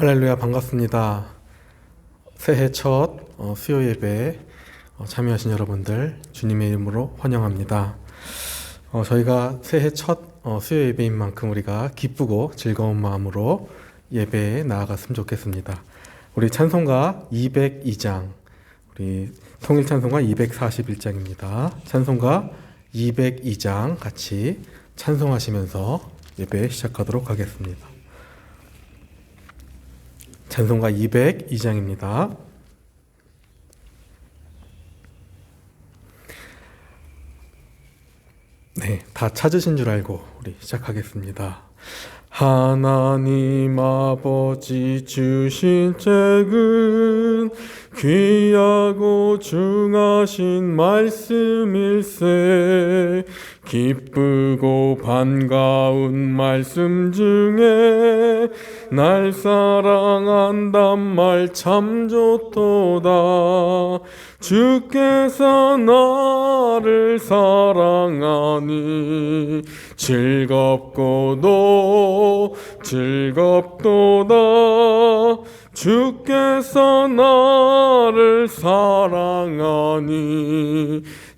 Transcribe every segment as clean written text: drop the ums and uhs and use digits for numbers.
할렐루야, 반갑습니다. 새해 첫 수요 예배에 참여하신 여러분들 주님의 이름으로 환영합니다. 저희가 새해 첫 수요 예배인 만큼 우리가 기쁘고 즐거운 마음으로 예배에 나아갔으면 좋겠습니다. 우리 찬송가 202장, 우리 통일 찬송가 241장입니다. 찬송가 202장 같이 찬송하시면서 예배 시작하도록 하겠습니다. 찬송가 202장입니다. 네, 다 찾으신 줄 알고 우리 시작하겠습니다. 하나님 아버지 주신 책은 귀하고 중하신 말씀일세. 기쁘고 반가운 말씀 중에 날 사랑한단 말 참 좋도다. 주께서 나를 사랑하니 즐겁고도 즐겁도다. 주께서 나를 사랑하니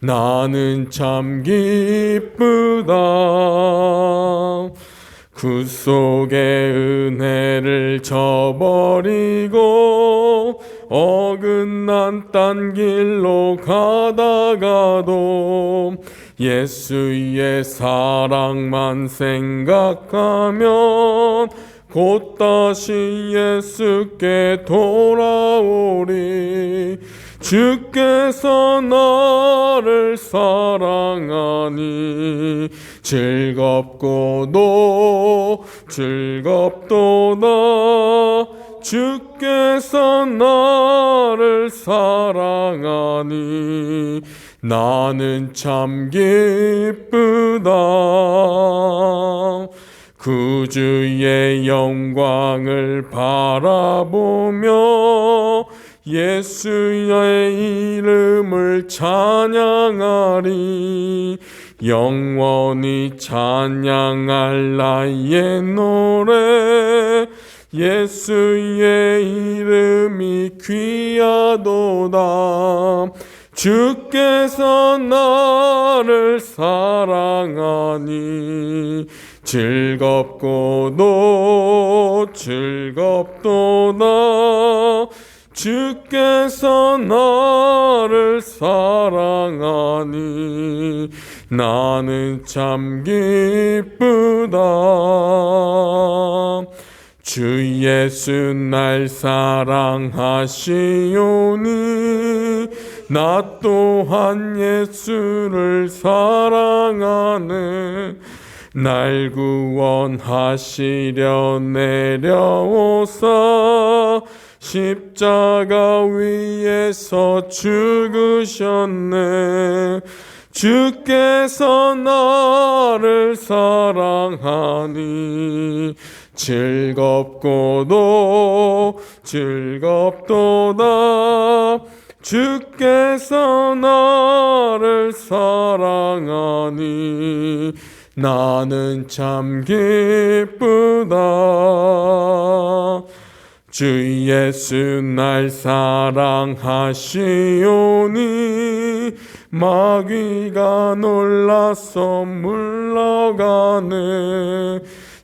나는 참 기쁘다. 그 속에 은혜를 저버리고 어긋난 딴 길로 가다가도 예수의 사랑만 생각하면 곧 다시 예수께 돌아오리. 주께서 나를 사랑하니 즐겁고도 즐겁도다. 주께서 나를 사랑하니 나는 참 기쁘다. 구주의 영광을 바라보며 예수의 이름을 찬양하리. 영원히 찬양할 나의 노래. 예수의 이름이 귀하도다. 주께서 나를 사랑하니 즐겁고도 즐겁도다. 주께서 나를 사랑하니 나는 참 기쁘다. 주 예수 날 사랑하시오니 나 또한 예수를 사랑하네. 날 구원하시려 내려오사 십자가 위에서 죽으셨네. 주께서 나를 사랑하니 즐겁고도 즐겁도다. 주께서 나를 사랑하니 나는 참 기쁘다. 주 예수 날 사랑하시오니 마귀가 놀라서 물러가네.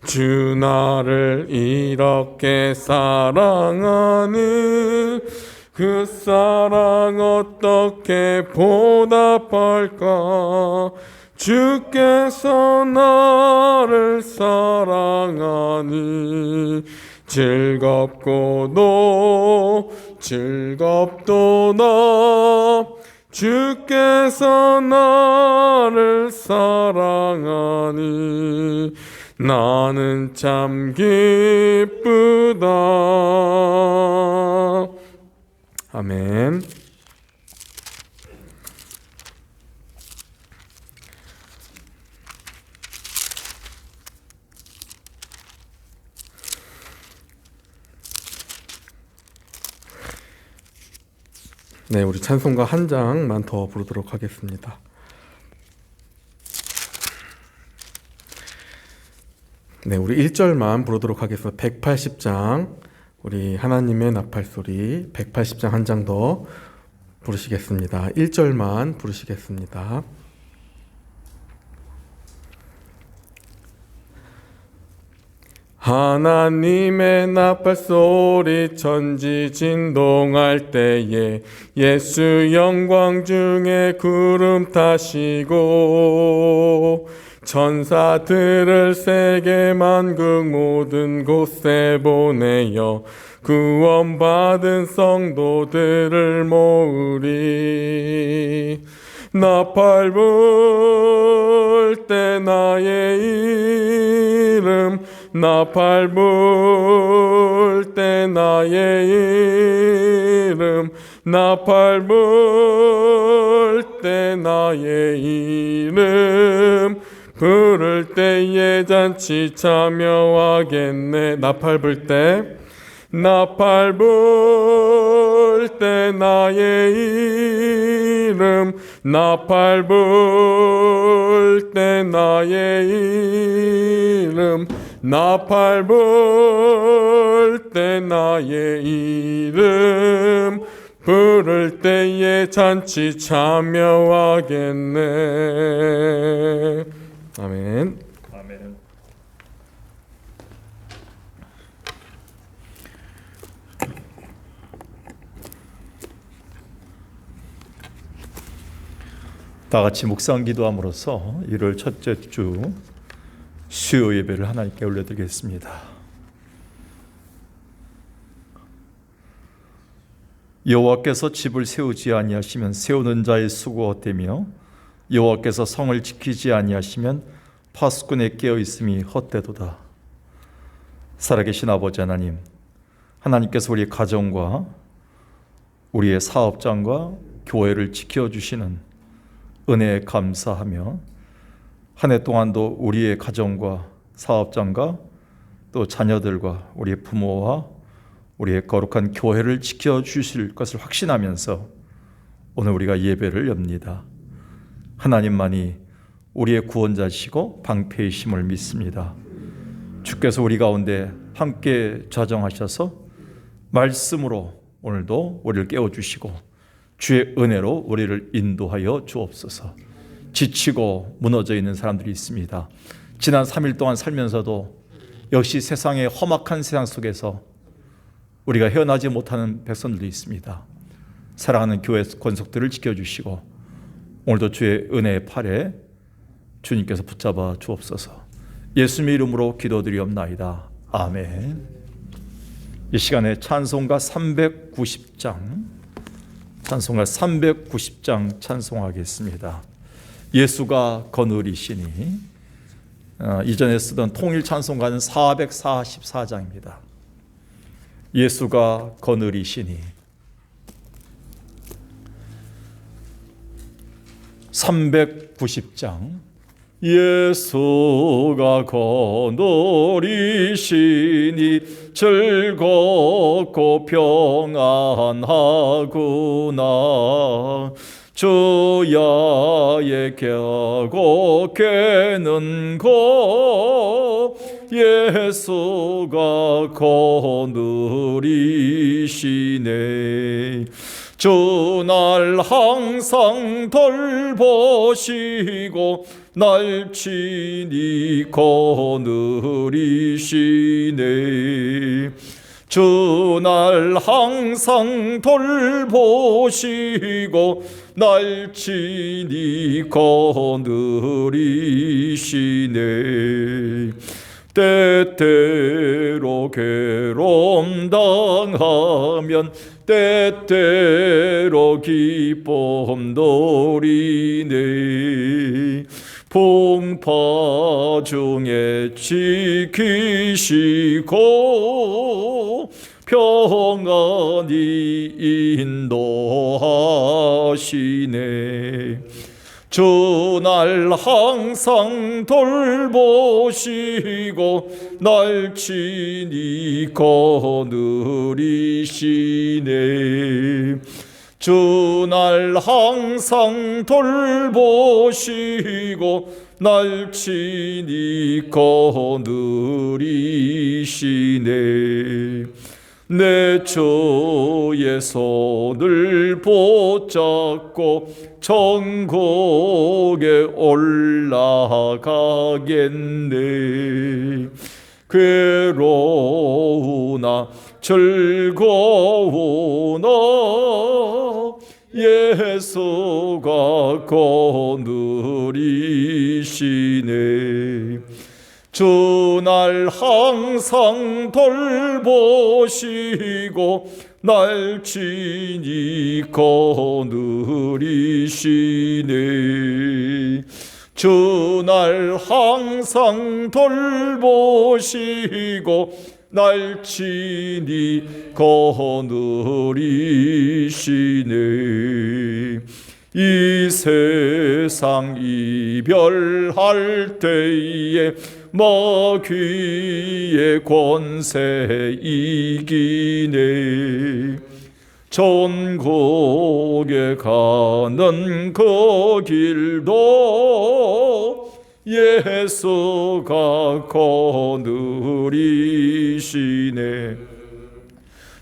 주 나를 이렇게 사랑하니 그 사랑 어떻게 보답할까. 주께서 나를 사랑하니 즐겁고도 즐겁도다. 주께서 나를 사랑하니 나는 참 기쁘다. 아멘. 네, 우리 찬송가 한 장만 더 부르도록 하겠습니다. 네, 우리 1절만 부르도록 하겠습니다. 180장 우리 하나님의 나팔소리 180장 한 장 더 부르시겠습니다. 1절만 부르시겠습니다. 하나님의 나팔소리 천지 진동할 때에 예수 영광 중에 구름 타시고 천사들을 세계 만국 모든 곳에 보내어 구원받은 성도들을 모으리. 나팔 불 때 나의 이름, 나팔 불 때 나의 이름, 나팔 불 때 나의 이름, 부를 때에 잔치 참여하겠네. 나팔 불 때, 나팔 불 때 나의 이름, 나팔 불 때 나의 이름, 나팔 불 때 나의 이름, 부를 때에 잔치 참여하겠네. 아멘. 아멘. 다 같이 묵상 기도함으로써 1월 첫째 주 수요 예배를 하나님께 올려드리겠습니다. 여호와께서 집을 세우지 아니하시면 세우는 자의 수고 헛되며 여호와께서 성을 지키지 아니하시면 파수꾼의 깨어 있음이 헛되도다. 살아계신 아버지 하나님, 하나님께서 우리 가정과 우리의 사업장과 교회를 지켜주시는 은혜에 감사하며 한 해 동안도 우리의 가정과 사업장과 또 자녀들과 우리의 부모와 우리의 거룩한 교회를 지켜주실 것을 확신하면서 오늘 우리가 예배를 엽니다. 하나님만이 우리의 구원자시고 방패이심을 믿습니다. 주께서 우리 가운데 함께 좌정하셔서 말씀으로 오늘도 우리를 깨워주시고 주의 은혜로 우리를 인도하여 주옵소서. 지치고 무너져 있는 사람들이 있습니다. 지난 3일 동안 살면서도 역시 세상의 험악한 세상 속에서 우리가 헤어나지 못하는 백성들도 있습니다. 사랑하는 교회 권속들을 지켜주시고 오늘도 주의 은혜의 팔에 주님께서 붙잡아 주옵소서. 예수님의 이름으로 기도드리옵나이다. 아멘. 이 시간에 찬송가 390장 찬송가 390장 찬송하겠습니다. 예수가 거느리시니. 이전에 쓰던 통일 찬송가는 444장입니다. 예수가 거느리시니. 390장. 예수가 거느리시니 즐겁고 평안하구나. 주야의 격고 깨는 거 예수가 거느리시네. 주날 항상 돌보시고 날 친히 거느리시네. 주날 항상 돌보시고 날 친히 거느리시네. 때때로 괴로움 당하면 때때로 기쁨 누리네. 풍파 중에 지키시고 평안히 인도하시네. 주날 항상 돌보시고 날 친히 거느리시네. 주날 항상 돌보시고 날 친히 거느리시네. 내 주의 손을 붙잡고 천국에 올라가겠네. 괴로우나 즐거우나 예수가 거느리시네. 주 날 항상 돌보시고 날 친히 거느리시네. 주 날 항상 돌보시고 날 친히 거느리시네. 이 세상 이별할 때에 마귀의 권세 이기네. 천국에 가는 그 길도 예수가 거느리시네.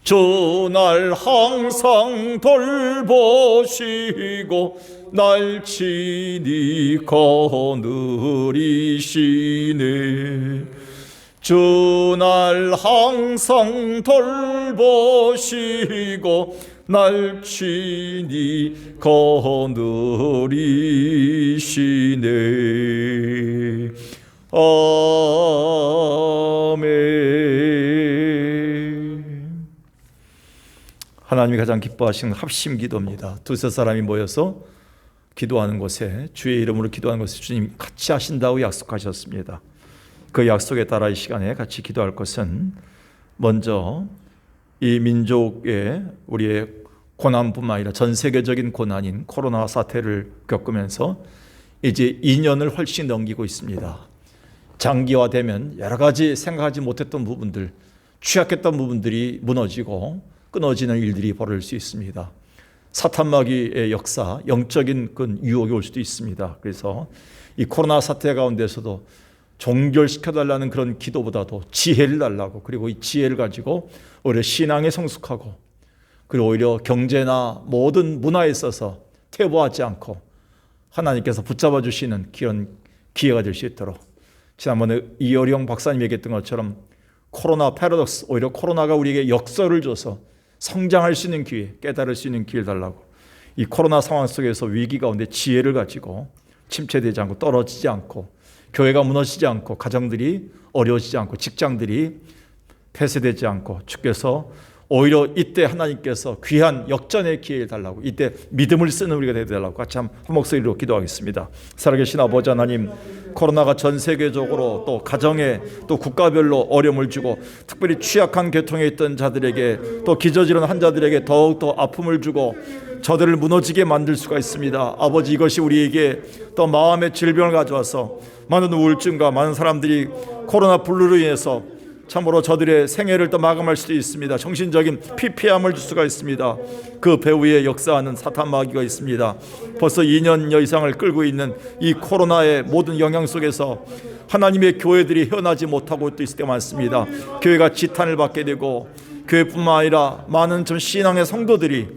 주 날 항상 돌보시고 날 친히 거느리시네. 주 날 항상 돌보시고 날 친히 거느리시네. 아멘. 하나님이 가장 기뻐하시는 합심 기도입니다. 두세 사람이 모여서 기도하는 곳에, 주의 이름으로 기도하는 곳에 주님 같이 하신다고 약속하셨습니다. 그 약속에 따라 이 시간에 같이 기도할 것은, 먼저 이 민족의 우리의 고난뿐만 아니라 전 세계적인 고난인 코로나 사태를 겪으면서 이제 2년을 훨씬 넘기고 있습니다. 장기화되면 여러 가지 생각하지 못했던 부분들, 취약했던 부분들이 무너지고 끊어지는 일들이 벌어질 수 있습니다. 사탄마귀의 역사, 영적인 그 유혹이 올 수도 있습니다. 그래서 이 코로나 사태 가운데서도 종결시켜달라는 그런 기도보다도 지혜를 달라고, 그리고 이 지혜를 가지고 오히려 신앙에 성숙하고, 그리고 오히려 경제나 모든 문화에 있어서 퇴보하지 않고 하나님께서 붙잡아 주시는 그런 기회가 될 수 있도록, 지난번에 이어령 박사님이 얘기했던 것처럼 코로나 패러독스, 오히려 코로나가 우리에게 역설을 줘서 성장할 수 있는 기회, 깨달을 수 있는 기회를 달라고, 이 코로나 상황 속에서 위기 가운데 지혜를 가지고 침체되지 않고 떨어지지 않고, 교회가 무너지지 않고, 가정들이 어려워지지 않고, 직장들이 폐쇄되지 않고, 주께서 오히려 이때 하나님께서 귀한 역전의 기회를 달라고, 이때 믿음을 쓰는 우리가 되달라고 같이 한 목소리로 기도하겠습니다. 살아계신 아버지 하나님, 코로나가 전 세계적으로 또 가정에 또 국가별로 어려움을 주고, 특별히 취약한 계통에 있던 자들에게, 또 기저질환 환자들에게 더욱더 아픔을 주고 저들을 무너지게 만들 수가 있습니다. 아버지, 이것이 우리에게 또 마음의 질병을 가져와서 많은 우울증과 많은 사람들이 코로나 블루로 인해서 참으로 저들의 생애를 또 마감할 수도 있습니다. 정신적인 피폐함을 줄 수가 있습니다. 그 배후에 역사하는 사탄 마귀가 있습니다. 벌써 2년여 이상을 끌고 있는 이 코로나의 모든 영향 속에서 하나님의 교회들이 헤어나지 못하고 또 있을 때 많습니다. 교회가 지탄을 받게 되고, 교회뿐만 아니라 많은 좀 신앙의 성도들이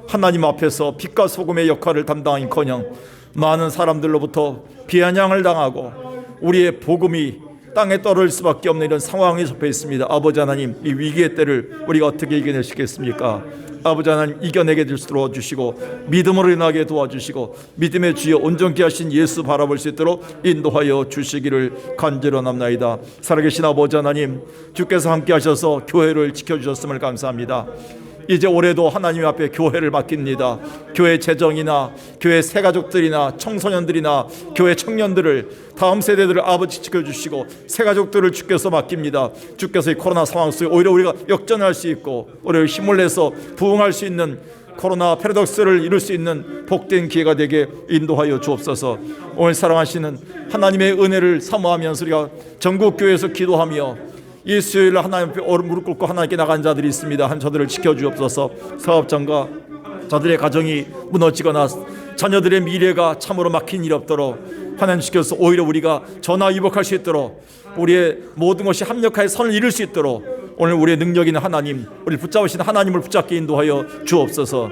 하나님 앞에서 빛과 소금의 역할을 담당하기커녕 많은 사람들로부터 비아냥을 당하고 우리의 복음이 땅에 떨어질 수밖에 없는 이런 상황에 접해 있습니다. 아버지 하나님, 이 위기의 때를 우리가 어떻게 이겨낼 수 있겠습니까? 아버지 하나님, 이겨내게 될 수 있도록 도와주시고, 믿음으로 인하게 도와주시고, 믿음의 주여 온전케 하신 예수 바라볼 수 있도록 인도하여 주시기를 간절함나이다. 살아계신 아버지 하나님, 주께서 함께 하셔서 교회를 지켜주셨음을 감사합니다. 이제 올해도 하나님 앞에 교회를 맡깁니다. 교회 재정이나 교회 새가족들이나 청소년들이나 교회 청년들을, 다음 세대들을 아버지 지켜주시고, 새가족들을 주께서 맡깁니다. 주께서 이 코로나 상황 속에 오히려 우리가 역전할 수 있고, 오히려 힘을 내서 부흥할 수 있는 코로나 패러독스를 이룰 수 있는 복된 기회가 되게 인도하여 주옵소서. 오늘 사랑하시는 하나님의 은혜를 사모하면서 우리가 전국 교회에서 기도하며, 이 수요일 하나님 앞에 무릎 꿇고 하나님께 나간 자들이 있습니다. 한 저들을 지켜주옵소서. 사업장과 저들의 가정이 무너지거나 자녀들의 미래가 참으로 막힌 일이 없도록 하나님 지켜서 오히려 우리가 전화위복할 수 있도록, 우리의 모든 것이 합력하여 선을 이룰 수 있도록 오늘 우리의 능력 있는 하나님, 우리 붙잡으신 하나님을 붙잡게 인도하여 주옵소서.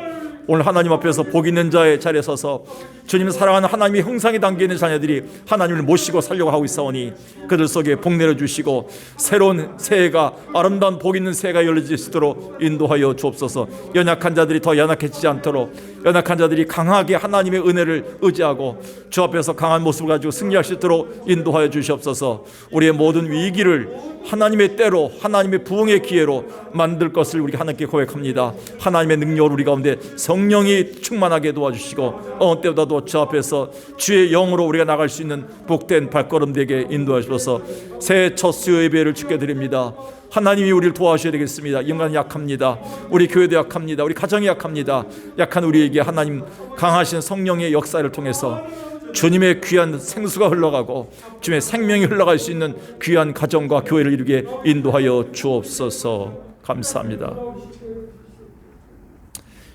오늘 하나님 앞에서 복 있는 자의 자리에 서서 주님 사랑하는 하나님의 형상이 담겨있는 자녀들이 하나님을 모시고 살려고 하고 있사오니 그들 속에 복 내려주시고 새로운 새해가, 아름다운 복 있는 새해가 열려질 수 있도록 인도하여 주옵소서. 연약한 자들이 더 연약해지지 않도록, 연약한 자들이 강하게 하나님의 은혜를 의지하고 주 앞에서 강한 모습을 가지고 승리할 수 있도록 인도하여 주시옵소서. 우리의 모든 위기를 하나님의 때로, 하나님의 부흥의 기회로 만들 것을 우리 하나님께 고백합니다. 하나님의 능력을 우리 가운데 성령이 충만하게 도와주시고 어느 때보다도 주 앞에서 주의 영으로 우리가 나갈 수 있는 복된 발걸음 되게 인도하셔서 새해 첫 수요 예배를 주께 드립니다. 하나님이 우리를 도와주셔야 되겠습니다. 인간은 약합니다. 우리 교회도 약합니다. 우리 가정이 약합니다. 약한 우리에게 하나님 강하신 성령의 역사를 통해서 주님의 귀한 생수가 흘러가고 주님의 생명이 흘러갈 수 있는 귀한 가정과 교회를 이루게 인도하여 주옵소서. 감사합니다.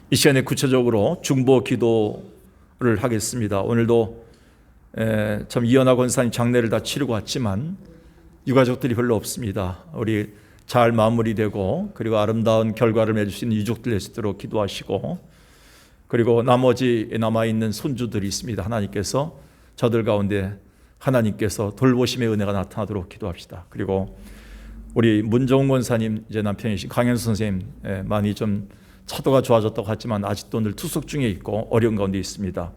이 시간에 구체적으로 중보 기도를 하겠습니다. 오늘도 참 이현아 권사님 장례를 다 치르고 왔지만 유가족들이 별로 없습니다. 우리 잘 마무리되고 그리고 아름다운 결과를 맺을 수 있는 유족들 될 수 있도록 기도하시고, 그리고 나머지 남아있는 손주들이 있습니다. 하나님께서 저들 가운데 하나님께서 돌보심의 은혜가 나타나도록 기도합시다. 그리고 우리 문정훈 권사님 이제 남편이신 강현수 선생님 많이 좀 차도가 좋아졌다고 하지만 아직도 늘 투숙 중에 있고 어려운 가운데 있습니다.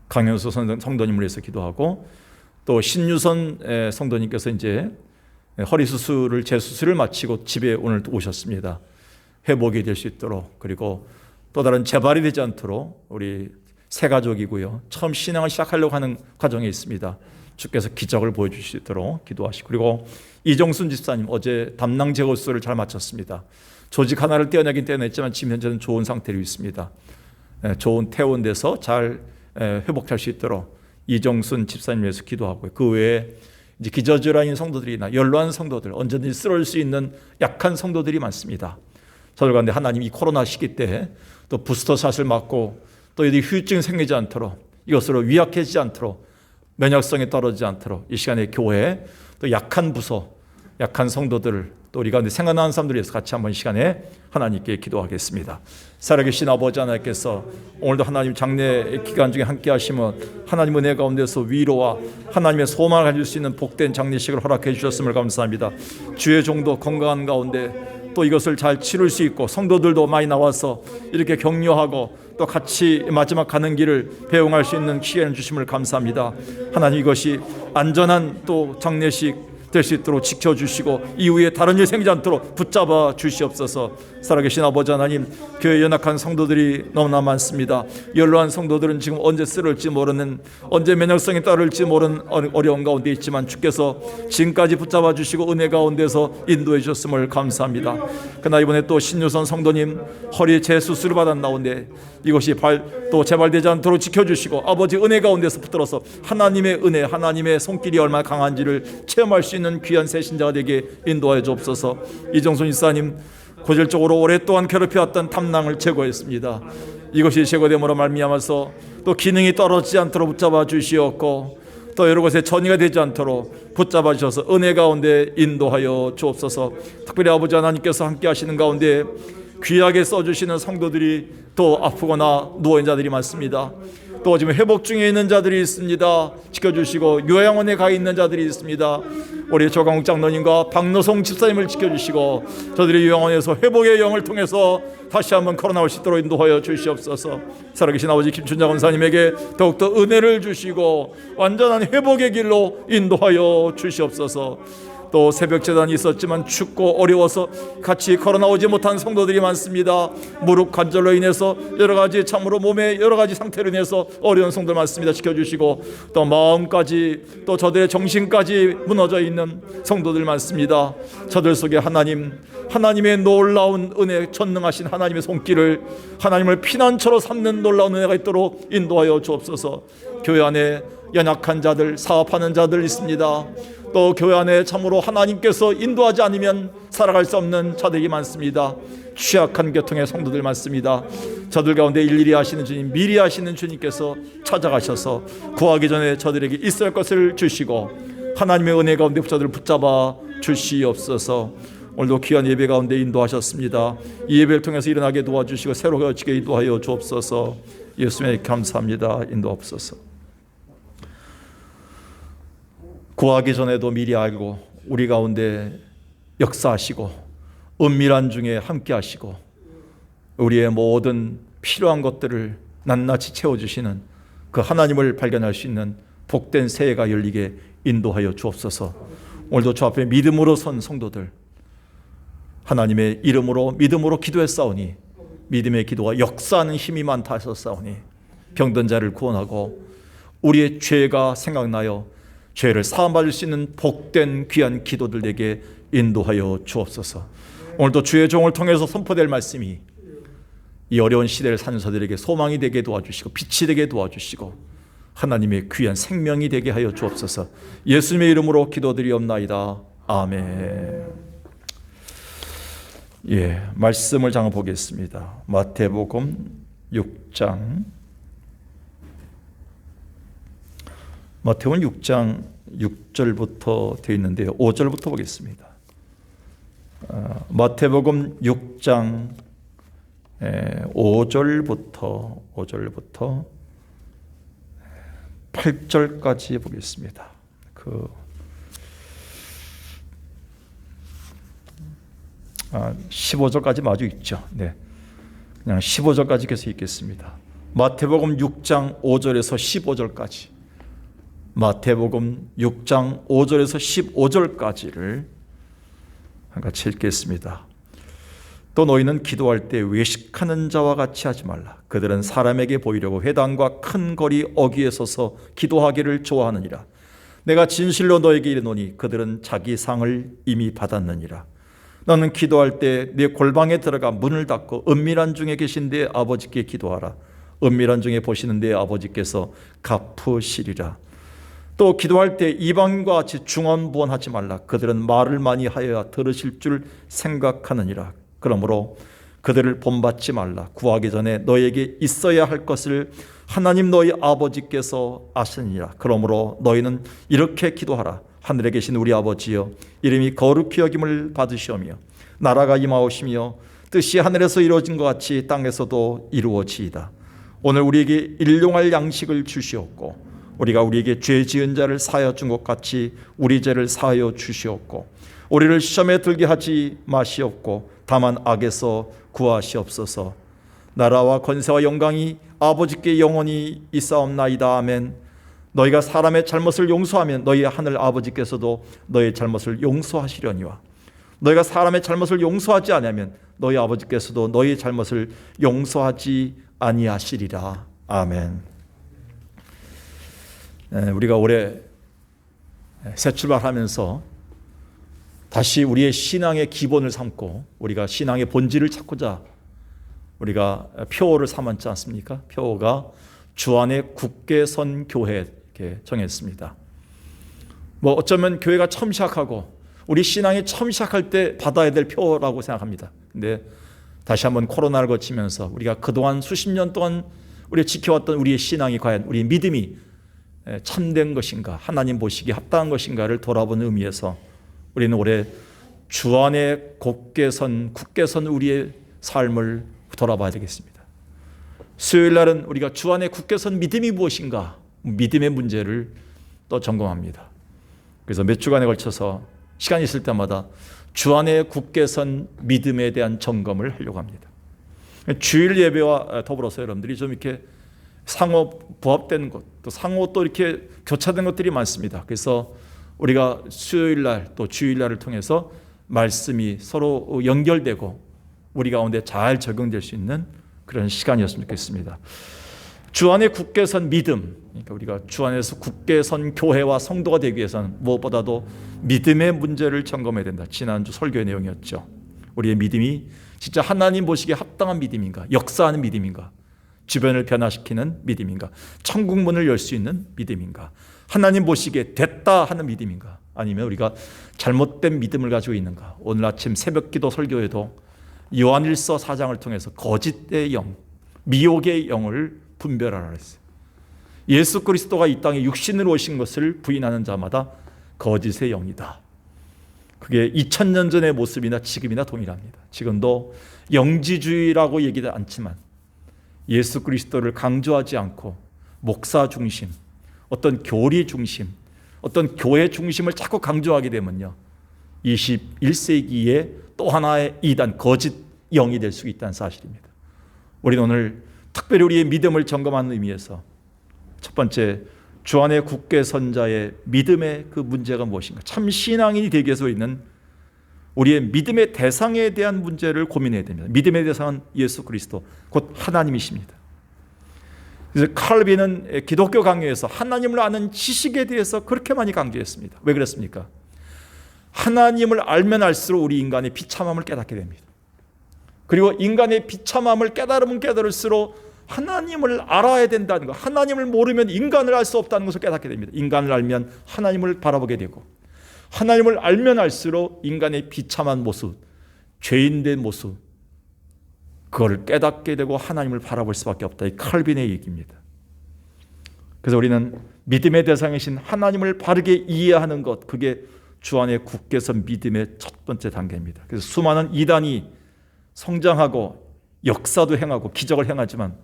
강현수 성도님을 위해서 기도하고, 또 신유선 성도님께서 이제 허리 수술을 재수술을 마치고 집에 오늘 오셨습니다. 회복이 될 수 있도록, 그리고 또 다른 재발이 되지 않도록 우리 세 가족이고요. 처음 신앙을 시작하려고 하는 과정에 있습니다. 주께서 기적을 보여주실 수 있도록 기도하시고, 그리고 이정순 집사님 어제 담낭 제거 수술을 잘 마쳤습니다. 조직 하나를 떼어내긴 떼어냈지만 지금 현재는 좋은 상태로 있습니다. 좋은 퇴원돼서 잘 회복할 수 있도록 이정순 집사님 위해서 기도하고요. 그 외에 이제 기저질환인 성도들이나 연로한 성도들, 언제든지 쓰러질 수 있는 약한 성도들이 많습니다. 저들 가운데 하나님 이 코로나 시기 때 또 부스터샷을 맞고 또 이들이 후유증이 생기지 않도록, 이것으로 위약해지지 않도록, 면역성이 떨어지지 않도록 이 시간에 교회, 또 약한 부서, 약한 성도들을 또 우리 가운데 생각나는 사람들을 위해서 같이 한번 시간에 하나님께 기도하겠습니다. 살아계신 아버지 하나님께서 오늘도 하나님 장례 기간 중에 함께 하시면 하나님 은혜 가운데서 위로와 하나님의 소망을 가질 수 있는 복된 장례식을 허락해 주셨음을 감사합니다. 주의 종도 건강한 가운데 또 이것을 잘 치룰 수 있고, 성도들도 많이 나와서 이렇게 격려하고 또 같이 마지막 가는 길을 배웅할 수 있는 기회를 주심을 감사합니다. 하나님 이것이 안전한 또 장례식 될 수 있도록 지켜주시고 이후에 다른 일 생기지 않도록 붙잡아 주시옵소서. 살아계신 아버지 하나님, 교회 연약한 성도들이 너무나 많습니다. 연로한 성도들은 지금 언제 쓰러질지 모르는, 언제 면역성이 따를지 모르는 어려운 가운데 있지만 주께서 지금까지 붙잡아 주시고 은혜 가운데서 인도해 주셨음을 감사합니다. 그러나 이번에 또 신유선 성도님 허리 재수술을 받았나온데 이것이 또 재발되지 않도록 지켜주시고 아버지 은혜 가운데서 붙들어서 하나님의 은혜, 하나님의 손길이 얼마나 강한지를 체험할 수 있는 귀한 새신자가 되게 인도하여 주옵소서. 이정순 이사님 고질적으로 오랫동안 괴롭혀왔던 담낭을 제거했습니다. 이것이 제거됨으로 말미암아서 또 기능이 떨어지지 않도록 붙잡아 주시었고, 또 여러 곳에 전이가 되지 않도록 붙잡아 주셔서 은혜 가운데 인도하여 주옵소서. 특별히 아버지 하나님께서 함께 하시는 가운데 귀하게 써주시는 성도들이 또 아프거나 누워있는 자들이 많습니다. 또 지금 회복 중에 있는 자들이 있습니다. 지켜주시고 요양원에 가 있는 자들이 있습니다. 우리 조강욱 장로님과 박노송 집사님을 지켜주시고 저들이 요양원에서 회복의 영을 통해서 다시 한번 걸어나올 수 있도록 인도하여 주시옵소서. 살아계신 아버지 김춘자 권사님에게 더욱더 은혜를 주시고 완전한 회복의 길로 인도하여 주시옵소서. 또 새벽 재단이 있었지만 춥고 어려워서 같이 걸어나오지 못한 성도들이 많습니다. 무릎 관절로 인해서 여러 가지 참으로 몸의 여러 가지 상태로 인해서 어려운 성도들 많습니다. 지켜주시고 또 마음까지 또 저들의 정신까지 무너져 있는 성도들 많습니다. 저들 속에 하나님의 놀라운 은혜, 전능하신 하나님의 손길을, 하나님을 피난처로 삼는 놀라운 은혜가 있도록 인도하여 주옵소서. 교회 안에 연약한 자들, 사업하는 자들 있습니다. 또 교회 안에 참으로 하나님께서 인도하지 않으면 살아갈 수 없는 자들이 많습니다. 취약한 계통의 성도들 많습니다. 저들 가운데 일일이 하시는 주님, 미리 하시는 주님께서 찾아가셔서 구하기 전에 저들에게 있을 것을 주시고 하나님의 은혜 가운데 저들을 붙잡아 주시옵소서. 오늘도 귀한 예배 가운데 인도하셨습니다. 이 예배를 통해서 일어나게 도와주시고 새로 가지게 인도하여 주옵소서. 예수님의 감사합니다. 인도하옵소서. 구하기 전에도 미리 알고 우리 가운데 역사하시고 은밀한 중에 함께 하시고 우리의 모든 필요한 것들을 낱낱이 채워주시는 그 하나님을 발견할 수 있는 복된 새해가 열리게 인도하여 주옵소서. 오늘도 주 앞에 믿음으로 선 성도들, 하나님의 이름으로 믿음으로 기도했사오니 믿음의 기도가 역사하는 힘이 많다 하셨사오니 병든 자를 구원하고 우리의 죄가 생각나여 죄를 사함받을 수 있는 복된 귀한 기도들에게 인도하여 주옵소서. 오늘도 주의 종을 통해서 선포될 말씀이 이 어려운 시대를 사는 자들에게 소망이 되게 도와주시고 빛이 되게 도와주시고 하나님의 귀한 생명이 되게 하여 주옵소서. 예수님의 이름으로 기도드리옵나이다. 아멘. 예, 말씀을 잠깐 보겠습니다. 마태복음 6장. 마태복음 6장 6절부터 되어 있는데요. 5절부터 보겠습니다. 마태복음 6장 5절부터 8절까지 보겠습니다. 15절까지 마주 있죠. 네, 그냥 15절까지 계속 읽겠습니다. 마태복음 6장 5절에서 15절까지. 마태복음 6장 5절에서 15절까지를 같이 읽겠습니다. 또 너희는 기도할 때 외식하는 자와 같이 하지 말라. 그들은 사람에게 보이려고 회당과 큰 거리 어귀에 서서 기도하기를 좋아하느니라. 내가 진실로 너에게 이르노니 그들은 자기 상을 이미 받았느니라. 너는 기도할 때 네 골방에 들어가 문을 닫고 은밀한 중에 계신 네 아버지께 기도하라. 은밀한 중에 보시는 네 아버지께서 갚으시리라. 또 기도할 때 이방인과 같이 중언부언하지 말라. 그들은 말을 많이 하여야 들으실 줄 생각하느니라. 그러므로 그들을 본받지 말라. 구하기 전에 너에게 있어야 할 것을 하나님 너희 아버지께서 아시느니라. 그러므로 너희는 이렇게 기도하라. 하늘에 계신 우리 아버지여, 이름이 거룩히 여김을 받으시오며 나라가 임하오시며 뜻이 하늘에서 이루어진 것 같이 땅에서도 이루어지이다. 오늘 우리에게 일용할 양식을 주시옵고 우리가 우리에게 죄 지은 자를 사하여 준 것 같이 우리 죄를 사하여 주시옵고 우리를 시험에 들게 하지 마시옵고 다만 악에서 구하시옵소서. 나라와 권세와 영광이 아버지께 영원히 있사옵나이다. 아멘. 너희가 사람의 잘못을 용서하면 너희 하늘 아버지께서도 너희 잘못을 용서하시려니와 너희가 사람의 잘못을 용서하지 아니하면 너희 아버지께서도 너희 잘못을 용서하지 아니하시리라. 아멘. 우리가 올해 새 출발하면서 다시 우리의 신앙의 기본을 삼고 우리가 신앙의 본질을 찾고자 우리가 표어를 삼았지 않습니까? 표어가 주 안에 굳게 선 교회 이렇게 정했습니다. 뭐 어쩌면 교회가 처음 시작하고 우리 신앙이 처음 시작할 때 받아야 될 표어라고 생각합니다. 근데 다시 한번 코로나를 거치면서 우리가 그동안 수십 년 동안 우리가 지켜왔던 우리의 신앙이 과연 우리의 믿음이 참된 것인가, 하나님 보시기에 합당한 것인가를 돌아보는 의미에서 우리는 올해 주 안에 굳게 선 우리의 삶을 돌아봐야 되겠습니다. 수요일 날은 우리가 주 안에 굳게 선 믿음이 무엇인가, 믿음의 문제를 또 점검합니다. 그래서 몇 주간에 걸쳐서 시간이 있을 때마다 주 안에 굳게 선 믿음에 대한 점검을 하려고 합니다. 주일 예배와 더불어서 여러분들이 좀 이렇게 상호 부합되는 것, 또 상호 또 이렇게 교차된 것들이 많습니다. 그래서 우리가 수요일 날 또 주일 날을 통해서 말씀이 서로 연결되고 우리 가운데 잘 적용될 수 있는 그런 시간이었으면 좋겠습니다. 주 안에 굳게 선 믿음, 그러니까 우리가 주 안에서 굳게 선 교회와 성도가 되기 위해서는 무엇보다도 믿음의 문제를 점검해야 된다. 지난주 설교의 내용이었죠. 우리의 믿음이 진짜 하나님 보시기에 합당한 믿음인가, 역사하는 믿음인가, 주변을 변화시키는 믿음인가, 천국 문을 열 수 있는 믿음인가, 하나님 보시기에 됐다 하는 믿음인가, 아니면 우리가 잘못된 믿음을 가지고 있는가. 오늘 아침 새벽기도 설교에도 요한일서 4장을 통해서 거짓의 영, 미혹의 영을 분별하라 했어요. 예수 그리스도가 이 땅에 육신으로 오신 것을 부인하는 자마다 거짓의 영이다. 그게 2000년 전의 모습이나 지금이나 동일합니다. 지금도 영지주의라고 얘기하지 않지만 예수 그리스도를 강조하지 않고 목사 중심, 어떤 교리 중심, 어떤 교회 중심을 자꾸 강조하게 되면요, 21세기에 또 하나의 이단, 거짓 영이 될 수 있다는 사실입니다. 우리는 오늘 특별히 우리의 믿음을 점검하는 의미에서 첫 번째, 주 안의 굳게 선자의 믿음의 그 문제가 무엇인가, 참 신앙인이 되기 위해서 우리는 우리의 믿음의 대상에 대한 문제를 고민해야 됩니다. 믿음의 대상은 예수 그리스도, 곧 하나님이십니다. 그래서 칼빈은 기독교 강요에서 하나님을 아는 지식에 대해서 그렇게 많이 강조했습니다. 왜 그랬습니까? 하나님을 알면 알수록 우리 인간의 비참함을 깨닫게 됩니다. 그리고 인간의 비참함을 깨달으면 깨달을수록 하나님을 알아야 된다는 것, 하나님을 모르면 인간을 알 수 없다는 것을 깨닫게 됩니다. 인간을 알면 하나님을 바라보게 되고, 하나님을 알면 알수록 인간의 비참한 모습, 죄인된 모습, 그걸 깨닫게 되고 하나님을 바라볼 수밖에 없다. 이 칼빈의 얘기입니다. 그래서 우리는 믿음의 대상이신 하나님을 바르게 이해하는 것, 그게 주 안에 굳게 선 믿음의 첫 번째 단계입니다. 그래서 수많은 이단이 성장하고 역사도 행하고 기적을 행하지만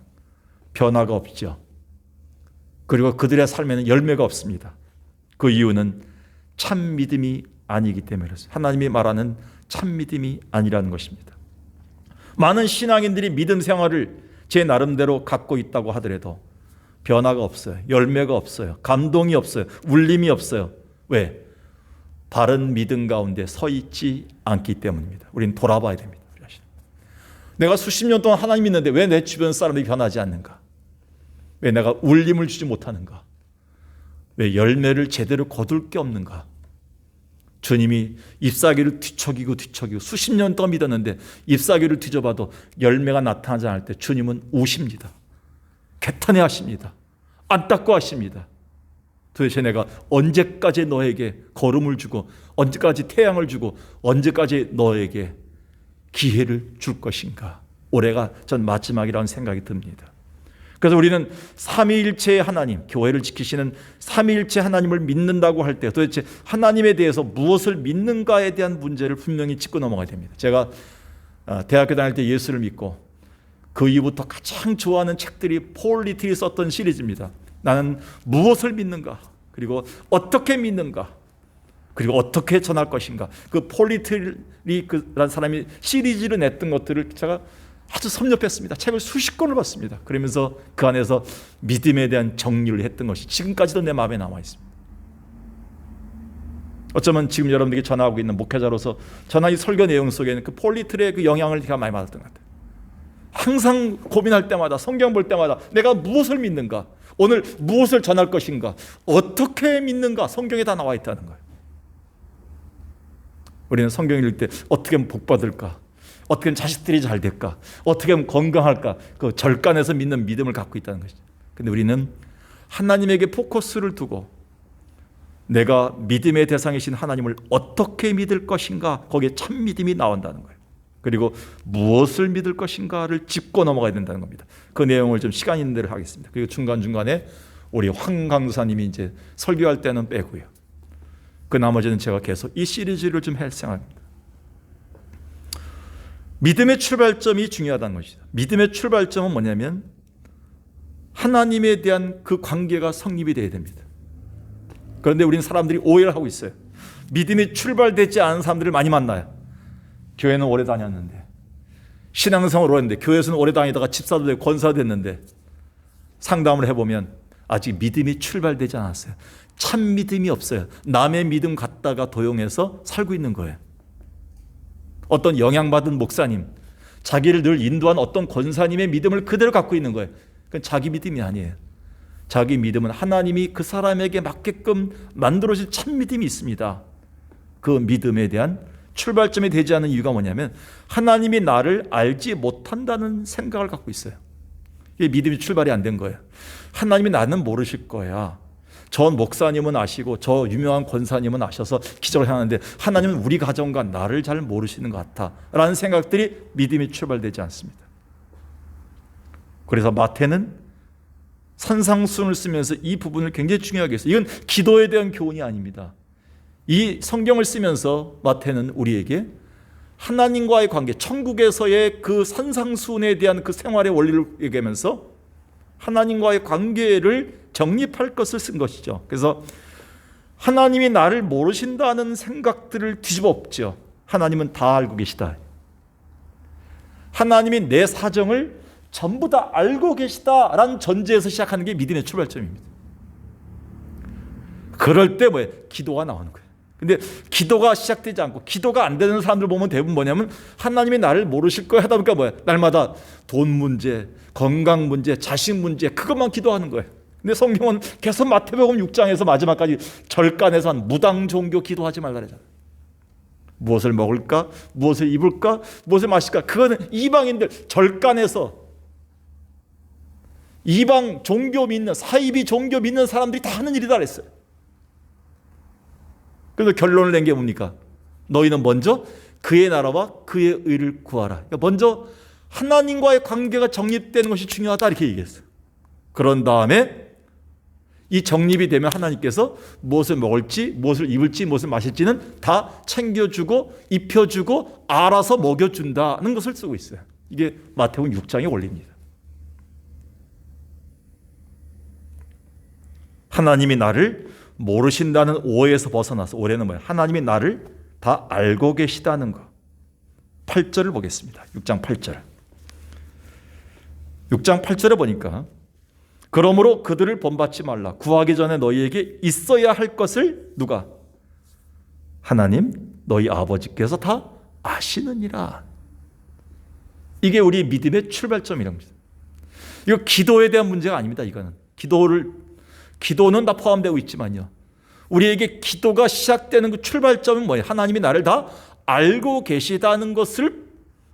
변화가 없죠. 그리고 그들의 삶에는 열매가 없습니다. 그 이유는 참 믿음이 아니기 때문에 그렇습니다. 하나님이 말하는 참 믿음이 아니라는 것입니다. 많은 신앙인들이 믿음 생활을 제 나름대로 갖고 있다고 하더라도 변화가 없어요. 열매가 없어요. 감동이 없어요. 울림이 없어요. 왜? 바른 믿음 가운데 서 있지 않기 때문입니다. 우리는 돌아봐야 됩니다. 내가 수십 년 동안 하나님 믿는데 왜 내 주변 사람들이 변하지 않는가? 왜 내가 울림을 주지 못하는가? 왜 열매를 제대로 거둘 게 없는가? 주님이 잎사귀를 뒤척이고 수십 년 동안 믿었는데 잎사귀를 뒤져봐도 열매가 나타나지 않을 때 주님은 우십니다. 개탄해 하십니다. 안타까워하십니다. 도대체 내가 언제까지 너에게 걸음을 주고, 언제까지 태양을 주고, 언제까지 너에게 기회를 줄 것인가? 올해가 전 마지막이라는 생각이 듭니다. 그래서 우리는 삼위일체의 하나님, 교회를 지키시는 삼위일체 하나님을 믿는다고 할 때 도대체 하나님에 대해서 무엇을 믿는가에 대한 문제를 분명히 짚고 넘어가야 됩니다. 제가 대학교 다닐 때 예수를 믿고 그 이후부터 가장 좋아하는 책들이 폴 리틀이 썼던 시리즈입니다. 나는 무엇을 믿는가? 그리고 어떻게 믿는가? 그리고 어떻게 전할 것인가? 그 폴 리틀이 그란 사람이 시리즈를 냈던 것들을 제가 아주 섭렵했습니다. 책을 수십 권을 봤습니다. 그러면서 그 안에서 믿음에 대한 정리를 했던 것이 지금까지도 내 마음에 남아 있습니다. 어쩌면 지금 여러분들에게 전하고 있는 목회자로서 전하 이 설교 내용 속에는 그 폴 리틀의 그 영향을 제가 많이 받았던 것 같아요. 항상 고민할 때마다, 성경 볼 때마다 내가 무엇을 믿는가? 오늘 무엇을 전할 것인가? 어떻게 믿는가? 성경에 다 나와 있다는 거예요. 우리는 성경 읽을 때 어떻게 하면 복 받을까? 어떻게 하면 자식들이 잘 될까? 어떻게 하면 건강할까? 그 절간에서 믿는 믿음을 갖고 있다는 것이죠. 근데 우리는 하나님에게 포커스를 두고 내가 믿음의 대상이신 하나님을 어떻게 믿을 것인가? 거기에 참 믿음이 나온다는 거예요. 그리고 무엇을 믿을 것인가를 짚고 넘어가야 된다는 겁니다. 그 내용을 좀 시간 있는 대로 하겠습니다. 그리고 중간중간에 우리 황 강사님이 이제 설교할 때는 빼고요. 그 나머지는 제가 계속 이 시리즈를 좀 할 생각입니다. 믿음의 출발점이 중요하다는 것이죠. 믿음의 출발점은 뭐냐면 하나님에 대한 그 관계가 성립이 돼야 됩니다. 그런데 우리는 사람들이 오해를 하고 있어요. 믿음이 출발되지 않은 사람들을 많이 만나요. 교회는 오래 다녔는데, 신앙생활을 오래 했는데, 교회에서는 오래 다니다가 집사도 되고 권사도 됐는데 상담을 해보면 아직 믿음이 출발되지 않았어요. 참 믿음이 없어요. 남의 믿음 갖다가 도용해서 살고 있는 거예요. 어떤 영향받은 목사님, 자기를 늘 인도한 어떤 권사님의 믿음을 그대로 갖고 있는 거예요. 그건 자기 믿음이 아니에요. 자기 믿음은 하나님이 그 사람에게 맞게끔 만들어질 참 믿음이 있습니다. 그 믿음에 대한 출발점이 되지 않은 이유가 뭐냐면 하나님이 나를 알지 못한다는 생각을 갖고 있어요. 이게 믿음이 출발이 안 된 거예요. 하나님이 나는 모르실 거야. 저 목사님은 아시고 저 유명한 권사님은 아셔서 기적을 하는데 하나님은 우리 가정과 나를 잘 모르시는 것 같아 라는 생각들이 믿음이 출발되지 않습니다. 그래서 마태는 산상수훈을 쓰면서 이 부분을 굉장히 중요하게 했어요. 이건 기도에 대한 교훈이 아닙니다. 이 성경을 쓰면서 마태는 우리에게 하나님과의 관계, 천국에서의 그 산상수훈에 대한 그 생활의 원리를 얘기하면서 하나님과의 관계를 정립할 것을 쓴 것이죠. 그래서 하나님이 나를 모르신다는 생각들을 뒤집어 엎죠. 하나님은 다 알고 계시다. 하나님이 내 사정을 전부 다 알고 계시다라는 전제에서 시작하는 게 믿음의 출발점입니다. 그럴 때 뭐예요? 기도가 나오는 거예요. 근데 기도가 시작되지 않고 기도가 안 되는 사람들 보면 대부분 뭐냐면 하나님이 나를 모르실 거야 하다 보니까 뭐야? 날마다 돈 문제, 건강 문제, 자식 문제 그것만 기도하는 거예요. 근데 성경은 계속 마태복음 6장에서 마지막까지 절간에서 한 무당 종교 기도하지 말라 그러잖아요. 무엇을 먹을까? 무엇을 입을까? 무엇을 마실까? 그거는 이방인들 절간에서 이방 종교 믿는 사이비 종교 믿는 사람들이 다 하는 일이다 그랬어요. 그래서 결론을 낸 게 뭡니까? 너희는 먼저 그의 나라와 그의 의를 구하라. 그러니까 먼저 하나님과의 관계가 정립되는 것이 중요하다 이렇게 얘기했어요. 그런 다음에 이 정립이 되면 하나님께서 무엇을 먹을지, 무엇을 입을지, 무엇을 마실지는 다 챙겨주고 입혀주고 알아서 먹여준다는 것을 쓰고 있어요. 이게 마태복음 6장의 원리입니다. 하나님이 나를 모르신다는 오해에서 벗어나서 오해는 뭐예요? 하나님이 나를 다 알고 계시다는 것. 8절을 보겠습니다. 6장 8절. 6장 8절에 보니까 그러므로 그들을 본받지 말라. 구하기 전에 너희에게 있어야 할 것을 누가? 하나님 너희 아버지께서 다 아시느니라. 이게 우리 믿음의 출발점이랍니다. 이거 기도에 대한 문제가 아닙니다. 이거는 기도는 다 포함되고 있지만요. 우리에게 기도가 시작되는 그 출발점은 뭐예요? 하나님이 나를 다 알고 계시다는 것을